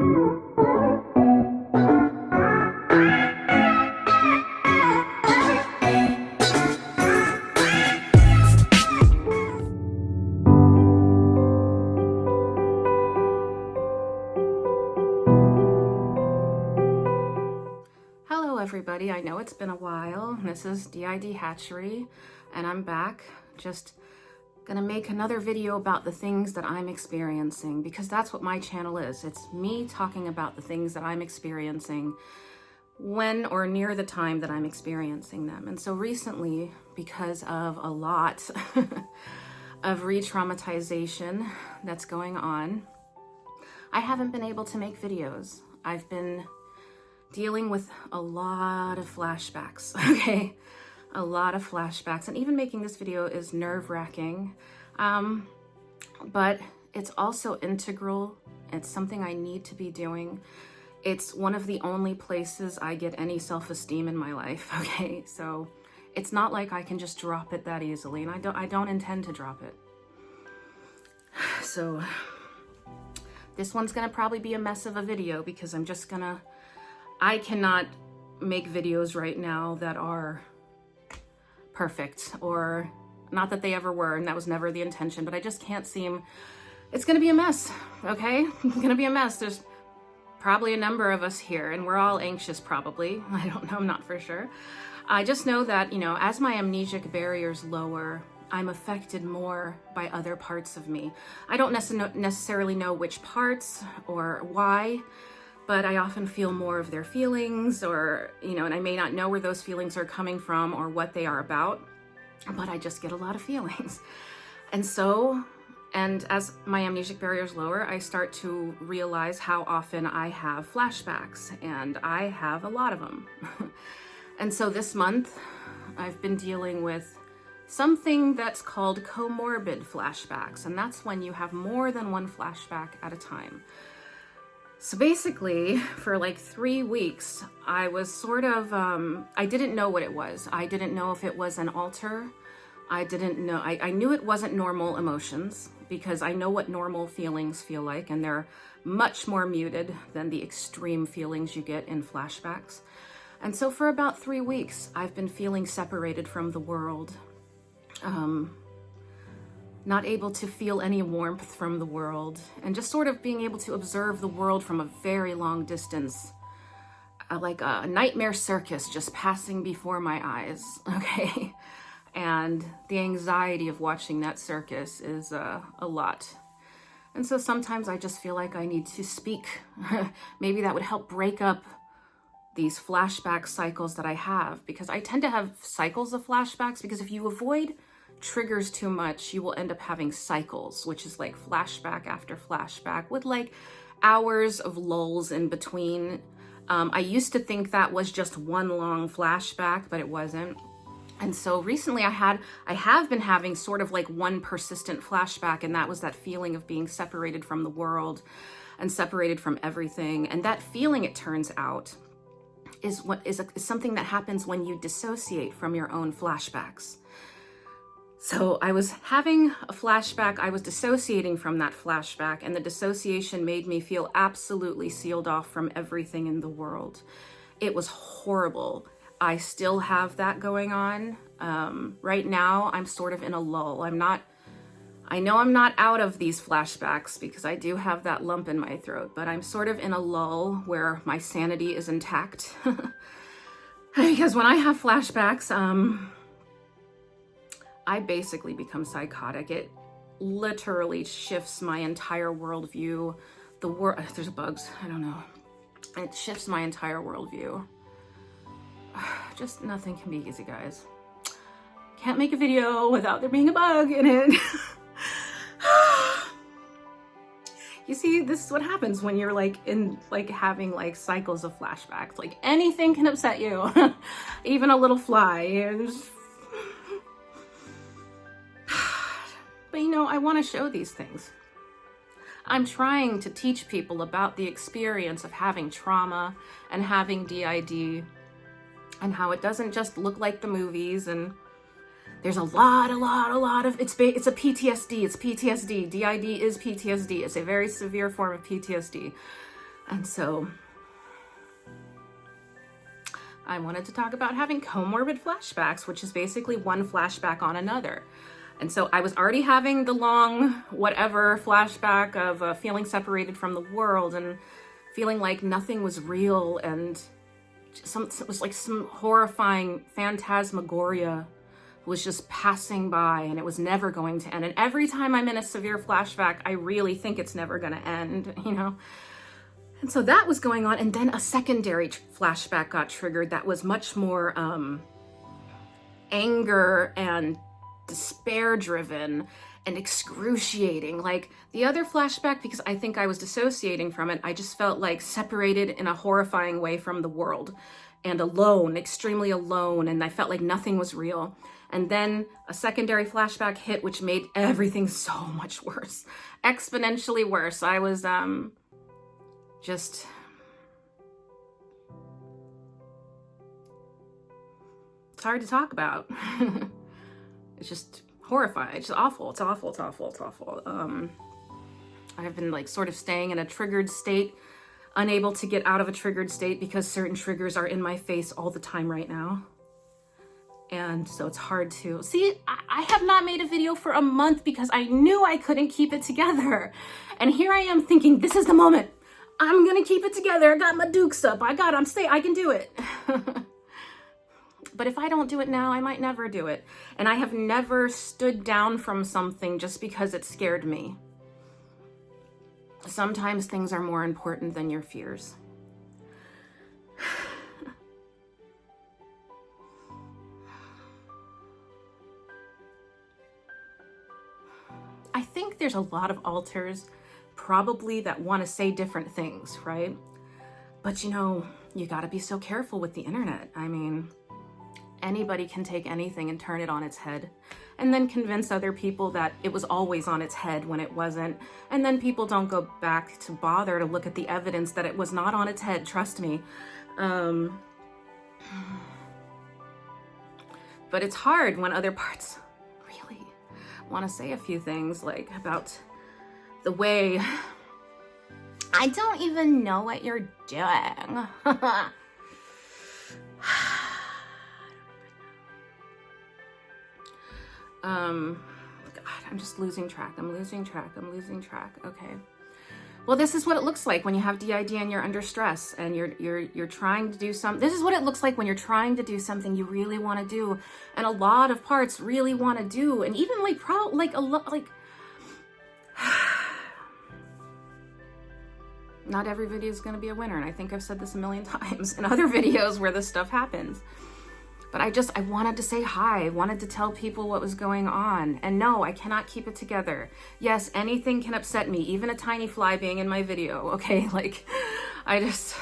Hello everybody, I know it's been a while. This is DID Hatchery and I'm back just gonna make another video about the things that I'm experiencing, because that's what my channel is. It's me talking about the things that I'm experiencing when or near the time that I'm experiencing them. And so recently, because of a lot of re-traumatization that's going on, I haven't been able to make videos. I've been dealing with a lot of flashbacks, okay? A lot of flashbacks, and even making this video is nerve-wracking, but it's also integral. It's something I need to be doing. It's one of the only places I get any self-esteem in my life, okay? So it's not like I can just drop it that easily, and I don't intend to drop it. So this one's gonna probably be a mess of a video, because I cannot make videos right now that are perfect, or not that they ever were, and that was never the intention, but I just can't seem, it's gonna be a mess, okay? It's gonna be a mess. There's probably a number of us here, and we're all anxious probably. I don't know, I'm not for sure. I just know that, you know, as my amnesic barriers lower, I'm affected more by other parts of me. I don't necessarily know which parts or why, but I often feel more of their feelings, or, you know, and I may not know where those feelings are coming from or what they are about, but I just get a lot of feelings. And so, and as my amnesic barriers lower, I start to realize how often I have flashbacks, and I have a lot of them. And so this month, I've been dealing with something that's called comorbid flashbacks, and that's when you have more than one flashback at a time. So basically, for like 3 weeks, I was sort of, I didn't know what it was. I didn't know if it was an alter. I didn't know, I knew it wasn't normal emotions, because I know what normal feelings feel like, and they're much more muted than the extreme feelings you get in flashbacks. And so for about 3 weeks, I've been feeling separated from the world. Not able to feel any warmth from the world, and just sort of being able to observe the world from a very long distance, like a nightmare circus just passing before my eyes, okay? And the anxiety of watching that circus is a lot. And so sometimes I just feel like I need to speak. Maybe that would help break up these flashback cycles that I have, because I tend to have cycles of flashbacks, because if you avoid triggers too much, you will end up having cycles, which is like flashback after flashback with like hours of lulls in between. I used to think that was just one long flashback, but it wasn't. And so recently I have been having sort of like one persistent flashback, and that was that feeling of being separated from the world and separated from everything. And that feeling, it turns out, is something that happens when you dissociate from your own flashbacks. So I was having a flashback, I was dissociating from that flashback, and the dissociation made me feel absolutely sealed off from everything in the world. It was horrible. I still have that going on. Right now, I'm sort of in a lull. I know I'm not out of these flashbacks, because I do have that lump in my throat, but I'm sort of in a lull where my sanity is intact. Because when I have flashbacks, I basically become psychotic. It literally shifts my entire worldview. There's bugs, I don't know. It shifts my entire worldview. Just nothing can be easy, guys. Can't make a video without there being a bug in it. You see, this is what happens when you're like having like cycles of flashbacks. Like anything can upset you, even a little fly. But you know, I want to show these things. I'm trying to teach people about the experience of having trauma and having DID, and how it doesn't just look like the movies, and there's a lot of, it's a PTSD, it's PTSD. DID is PTSD. It's a very severe form of PTSD. And so I wanted to talk about having comorbid flashbacks, which is basically one flashback on another. And so I was already having the long whatever flashback of feeling separated from the world and feeling like nothing was real, and it was like some horrifying phantasmagoria was just passing by, and it was never going to end. And every time I'm in a severe flashback, I really think it's never going to end, you know? And so that was going on. And then a secondary flashback got triggered that was much more anger and despair driven and excruciating. Like the other flashback, because I think I was dissociating from it, I just felt like separated in a horrifying way from the world and alone, extremely alone. And I felt like nothing was real. And then a secondary flashback hit, which made everything so much worse, exponentially worse. I was just it's hard to talk about. It's just horrifying. It's just awful. It's awful. It's awful. It's awful. I've been like sort of staying in a triggered state, unable to get out of a triggered state because certain triggers are in my face all the time right now. And so it's hard to see. I have not made a video for a month because I knew I couldn't keep it together. And here I am thinking, this is the moment. I'm going to keep it together. I got my dukes up. I can do it. But if I don't do it now, I might never do it. And I have never stood down from something just because it scared me. Sometimes things are more important than your fears. I think there's a lot of alters probably that want to say different things, right? But you know, you got to be so careful with the internet. I mean, anybody can take anything and turn it on its head and then convince other people that it was always on its head when it wasn't. And then people don't go back to bother to look at the evidence that it was not on its head, trust me. But it's hard when other parts really want to say a few things like about the way I don't even know what you're doing. God, I'm just losing track. I'm losing track. Okay. Well, this is what it looks like when you have DID and you're under stress and you're trying to do something. This is what it looks like when you're trying to do something you really want to do, and a lot of parts really want to do, and even not every video is going to be a winner, and I think I've said this a million times in other videos where this stuff happens. But I wanted to say hi. I wanted to tell people what was going on. And no, I cannot keep it together. Yes, anything can upset me, even a tiny fly being in my video, okay? Like, I just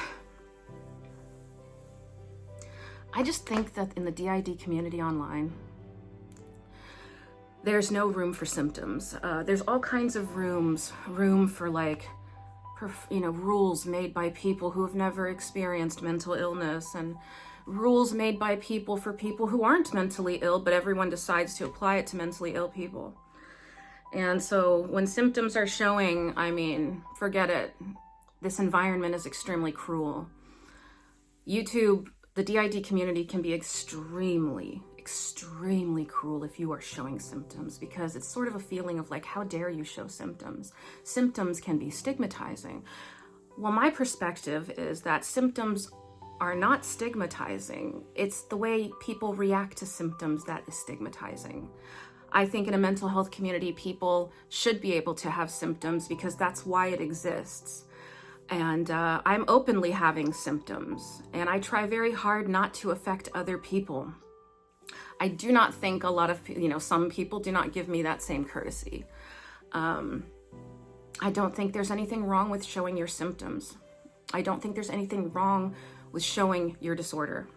think that in the DID community online, there's no room for symptoms. There's all kinds of room for like, rules made by people who have never experienced mental illness, and rules made by people for people who aren't mentally ill, but everyone decides to apply it to mentally ill people. And so when symptoms are showing, I mean, forget it. This environment is extremely cruel. YouTube, the DID community can be extremely cruel if you are showing symptoms, because it's sort of a feeling of like, how dare you show symptoms? Symptoms can be stigmatizing. Well, my perspective is that symptoms are not stigmatizing. It's the way people react to symptoms that is stigmatizing. I think in a mental health community, people should be able to have symptoms because that's why it exists. And I'm openly having symptoms, and I try very hard not to affect other people. I do not think a lot of, some people do not give me that same courtesy. I don't think there's anything wrong with showing your symptoms. I don't think there's anything wrong with showing your disorder.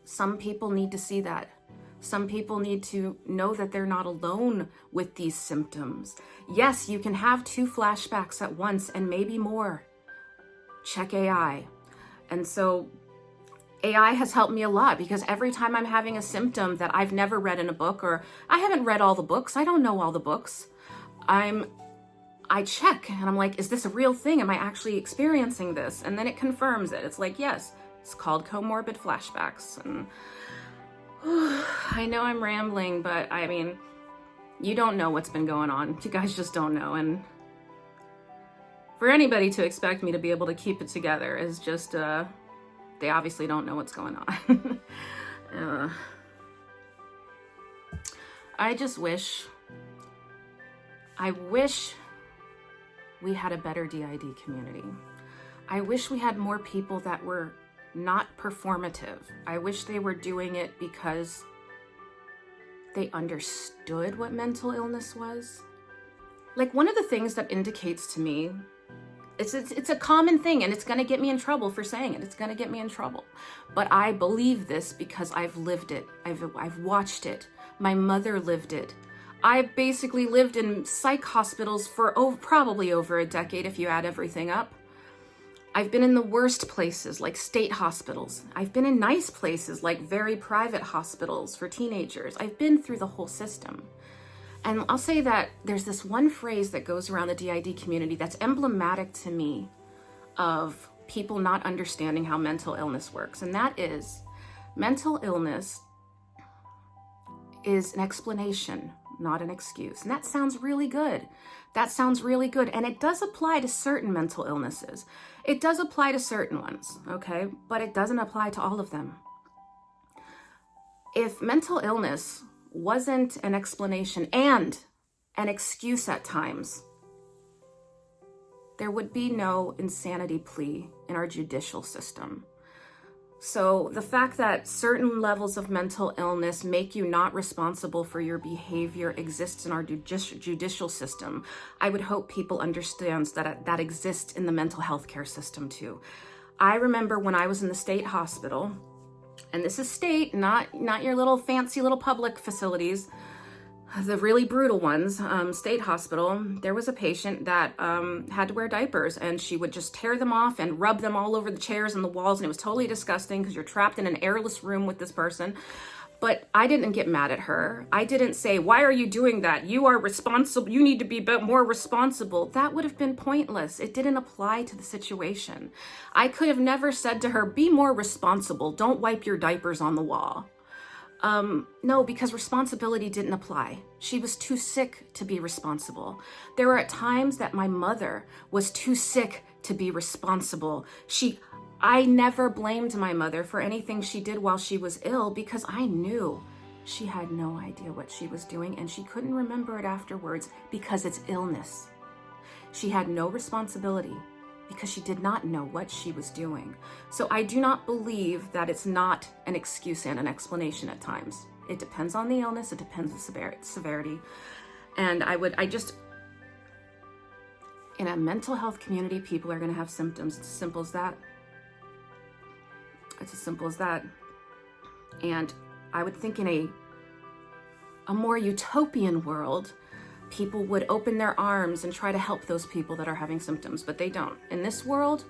Some people need to see that. Some people need to know that they're not alone with these symptoms. Yes, you can have 2 flashbacks at once and maybe more. Check AI. And so AI has helped me a lot, because every time I'm having a symptom that I've never read in a book, or I haven't read all the books, I don't know all the books, I'm I check and I'm like, is this a real thing? Am I actually experiencing this? And then it confirms it. It's like, yes, it's called comorbid flashbacks. And I know I'm rambling, but I mean, you don't know what's been going on. You guys just don't know. And for anybody to expect me to be able to keep it together is just, they obviously don't know what's going on. I wish we had a better DID community. I wish we had more people that were not performative. I wish they were doing it because they understood what mental illness was. Like, one of the things that indicates to me, it's a common thing, and it's gonna get me in trouble for saying it. It's gonna get me in trouble. But I believe this because I've lived it. I've watched it. My mother lived it. I've basically lived in psych hospitals for probably over a decade if you add everything up. I've been in the worst places like state hospitals. I've been in nice places like very private hospitals for teenagers. I've been through the whole system. And I'll say that there's this one phrase that goes around the DID community that's emblematic to me of people not understanding how mental illness works. And that is, mental illness is an explanation, not an excuse. And that sounds really good. That sounds really good. And it does apply to certain mental illnesses. It does apply to certain ones, okay? But it doesn't apply to all of them. If mental illness wasn't an explanation and an excuse at times, there would be no insanity plea in our judicial system. So the fact that certain levels of mental illness make you not responsible for your behavior exists in our judicial system. I would hope people understand that exists in the mental health care system too. I remember when I was in the state hospital, and this is state, not your little fancy little public facilities, the really brutal ones, state hospital, there was a patient that had to wear diapers, and she would just tear them off and rub them all over the chairs and the walls, and it was totally disgusting because you're trapped in an airless room with this person. But I didn't get mad at her. I didn't say, why are you doing that? You are responsible. You need to be more responsible. That would have been pointless. It didn't apply to the situation. I could have never said to her, be more responsible. Don't wipe your diapers on the wall. No, because responsibility didn't apply. She was too sick to be responsible. There were at times that my mother was too sick to be responsible. I never blamed my mother for anything she did while she was ill because I knew she had no idea what she was doing and she couldn't remember it afterwards because it's illness. She had no responsibility because she did not know what she was doing. So I do not believe that it's not an excuse and an explanation at times. It depends on the illness, it depends on the severity. And in a mental health community, people are gonna have symptoms. It's as simple as that. It's as simple as that. And I would think in a more utopian world, people would open their arms and try to help those people that are having symptoms, but they don't. In this world,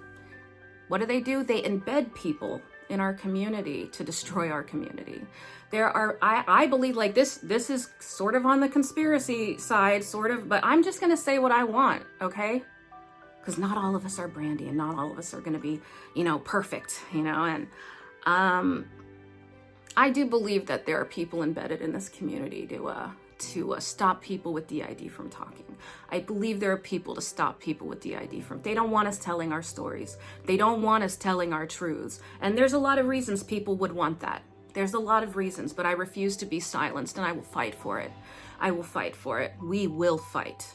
what do? They embed people in our community to destroy our community. I believe like this is sort of on the conspiracy side, sort of, but I'm just gonna say what I want, okay? Because not all of us are Brandy and not all of us are gonna be, perfect, and I do believe that there are people embedded in this community to stop people with DID from talking. I believe there are people to stop people with DID they don't want us telling our stories. They don't want us telling our truths. And there's a lot of reasons people would want that. There's a lot of reasons, but I refuse to be silenced and I will fight for it. I will fight for it. We will fight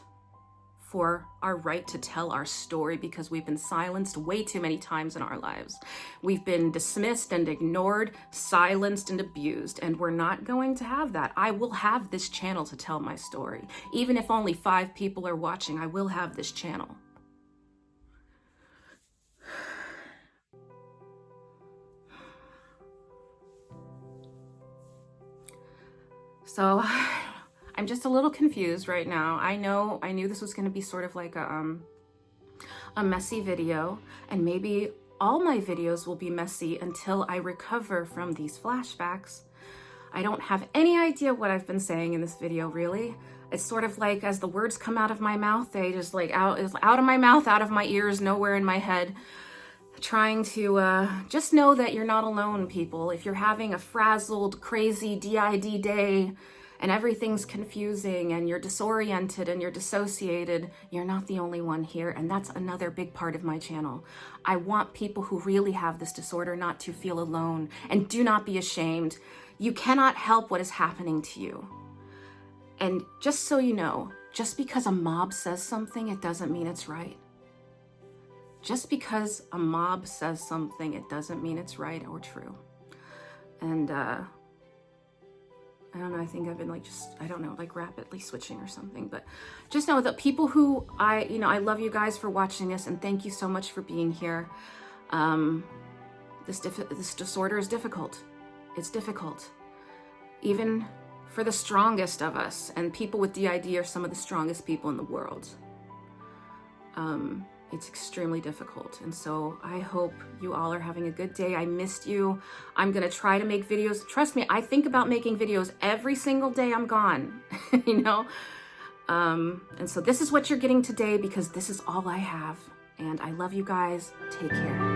for our right to tell our story because we've been silenced way too many times in our lives. We've been dismissed and ignored, silenced and abused, and we're not going to have that. I will have this channel to tell my story. Even if only 5 people are watching, I will have this channel. So I'm just a little confused right now. I knew this was going to be sort of like a messy video, and maybe all my videos will be messy until I recover from these flashbacks. I don't have any idea what I've been saying in this video, really. It's sort of like as the words come out of my mouth, they just like out of my mouth, out of my ears, nowhere in my head. Trying to just know that you're not alone, people. If you're having a frazzled, crazy DID day and everything's confusing and you're disoriented and you're dissociated, you're not the only one here. And that's another big part of my channel. I want people who really have this disorder not to feel alone, and do not be ashamed. You cannot help what is happening to you. And just so you know, just because a mob says something, it doesn't mean it's right. Just because a mob says something, it doesn't mean it's right or true. And I don't know, I think I've been like rapidly switching or something. But just know that people who I love you guys for watching this, and thank you so much for being here. This disorder is difficult. It's difficult. Even for the strongest of us, and people with DID are some of the strongest people in the world. It's extremely difficult. And so I hope you all are having a good day. I missed you. I'm going to try to make videos. Trust me, I think about making videos every single day I'm gone, you know? And so this is what you're getting today, because this is all I have. And I love you guys. Take care.